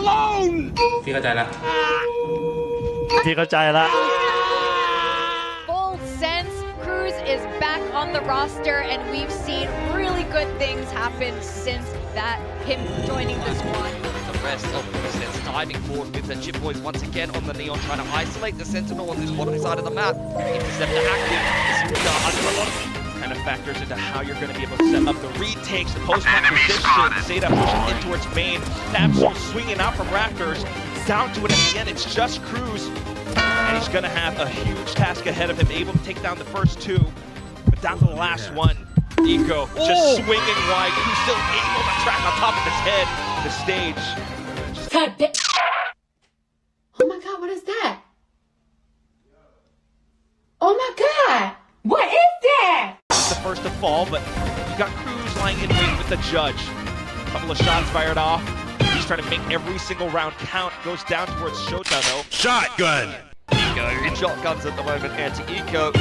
alone พี่เข้าใจละ Full sense, Cruz is back on the roster, and we've seen really good things happen since him joining the squad. The rest of the sets diving forward with the Chip Boys once again on the Neon, trying to isolate the Sentinel on this bottom side of the map. Interceptor active. Under a lot of kind of factors into how you're going to be able to set up the retakes, the post-match position. ZETA pushing in towards main. Fabso swinging out from Raptors. Down to it at the end. It's just Cruz. And he's going to have a huge task ahead of him, able to take down the first two. But down to the last one. Eco just swinging wide. Cruz still able to track on top of his head. The stage. Oh my god, what is that? Oh my god! What is that? The first to fall, but you got Cruz lying in wait with the judge. Couple of shots fired off. He's trying to make every single round count. Goes down towards Shota though. shotgun Eco in shotguns at the moment. Anti-Eco.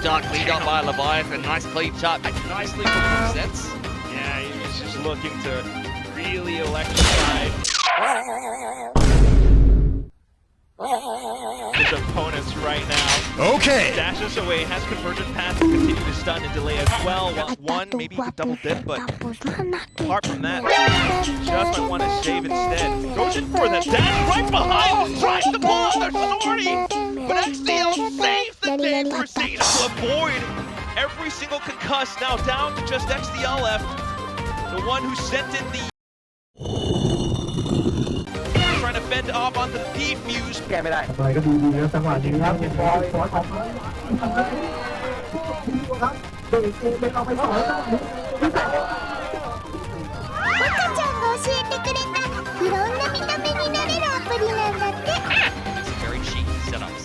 Dark lead up by Leviathan. Nice clean shot. Nicely for the sets. Yeah, he's just looking to really electrify his opponents right now. okay Dashes away, has convergent path to continue to stun and delay as well. One, maybe he could double dip, but apart from that, just might want to save instead. Goes in for the dash right behind, tries to pull out their authority, but XDL saves the day for ZETA to avoid every single concuss. Now down to just XDL left, the one who sent in the trying to fend off on the defuse. แกไม่ได้อะไรก็ดูดีแล้วจังหวะนี้ครับบอยสอนของครับเด็กไม่ต้องไปสอนจังหวะนี้赤ちゃんが教えてくれたいろんな見た目になれるアプリなんだって Some very cheeky setups.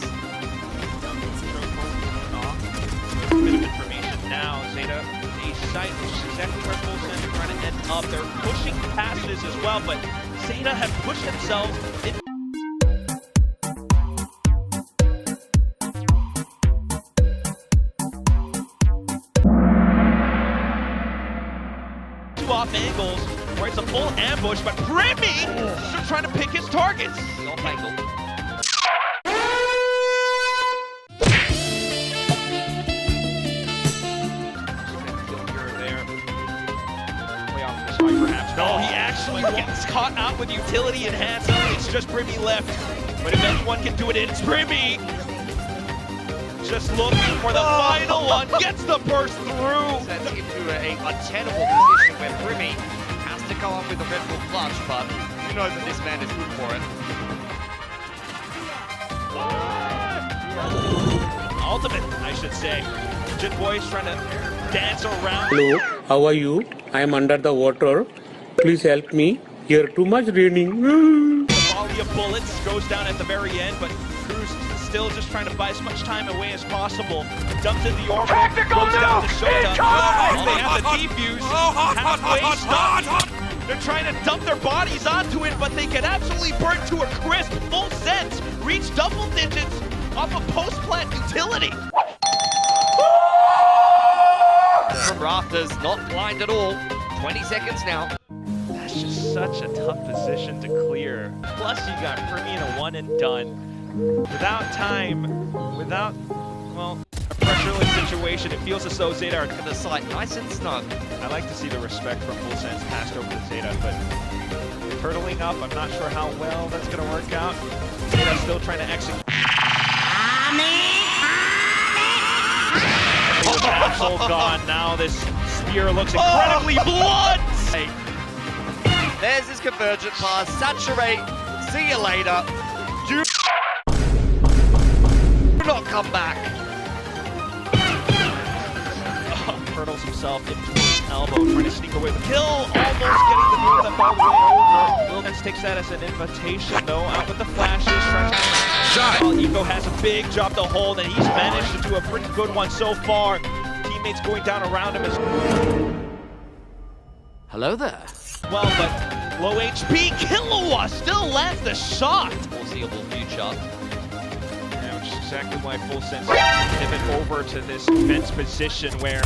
Bit of information now. ZETA, a site which is exactly where Full Send are trying to end up. They're pushing passes as well, but ZETA have pushed themselves in. Two off angles where it's a full ambush, but Brimmy still trying to pick his targets. The off angle. No, he actually gets caught out with utility enhanced. It's just Brimmy left. But if anyone can do it, it's Brimmy. Just looking for the final one. Gets the burst through. Sends him to a untenable position where Brimmy has to come up with a Red Bull clutch, but you know that this man is good for it. Ultimate, I should say. Jit Boy's trying to dance around. Hello, how are you? I am under the water. Please help me. Here too much raining. The volley of bullets goes down at the very end, but Cruz still just trying to buy as much time away as possible. Dumps in the orbital, goes down to Shota. They have the defuse. Halfway stuck. They're trying to dump their bodies onto it, but they get absolutely burnt to a crisp. Full sense. Reach double digits off of post-plant utility. From Rafters, not blind at all. 20 seconds now. That's just such a tough position to clear. Plus, you got Brimmy in a one and done. Without time, without, well, a pressureless situation, it feels as though ZETA are Look at the site, nice and snug. I like to see the respect from Full Sense passed over to ZETA, but turtling up, I'm not sure how well that's going to work out. ZETA still trying to execute. With Absol gone, now this spear looks incredibly blunt! There's his convergent pass. Saturate. See you later. Do not come back. Hurdles himself into his elbow, trying to sneak away the kill. Almost getting the move that all the way over. Wilkins takes that as an invitation, though. Out with the flashes. Shot. Eco has a big job to hold, and he's managed to do a pretty good one so far. Teammates going down around him as Hello there. well, but low HP. Killua still lands the shot. Foreseeable future. Yeah, which is exactly why Full Sense pivot over to this fence position where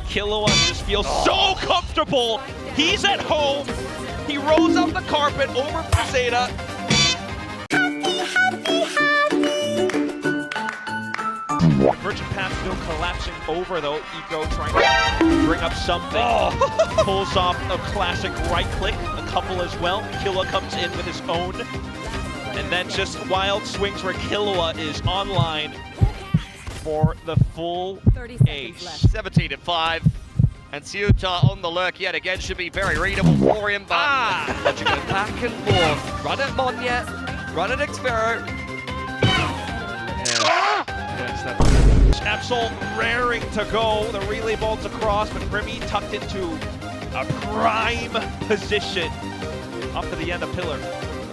Killua just feels so comfortable. He's at home. He rolls up the carpet over for ZETA. Virgin Path still collapsing over though. Ego trying to bring up something. Pulls off a classic right click, a couple as well. Killua comes in with his own. And then just wild swings where Killua is online for the full 30 seconds ace. left. 17-5. And Ceuta on the lurk yet again should be very readable for him, but watching it back and forth. Run at Monyet, run at Xpero. Yes, that Absol raring to go. The relay bolts across, but Grimmy tucked into a prime position. Up to the end of Pillar.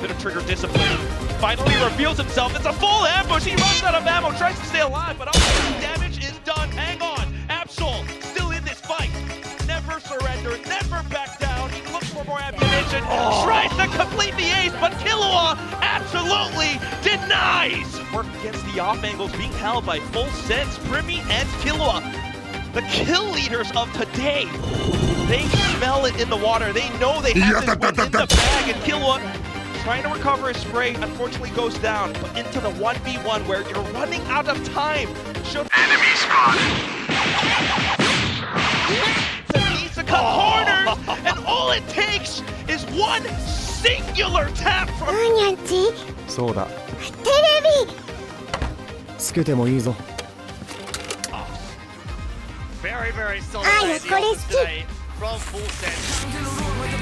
Bit of trigger discipline. Finally reveals himself. It's a full ambush. He runs out of ammo, tries to stay alive, but all the damage is done. Hang on. Absol still in this fight. Never surrender, never back down. He looks for more ammunition. Tries to complete the ace, but Killua absolutely denies. Work against the off angles being held by full sets. Grimmy and Killua, the kill leaders of today. They smell it in the water. They know they have this one in the bag, and Killua trying to recover his spray, unfortunately goes down, but into the 1v1 where you're running out of time. Enemy spotted! Needs to cut corners, and all it takes is one singular tap from... 何やんちそうだテレビつけてもいいぞ Very solid Ah, play yes, in the offense Koreski. today from full set.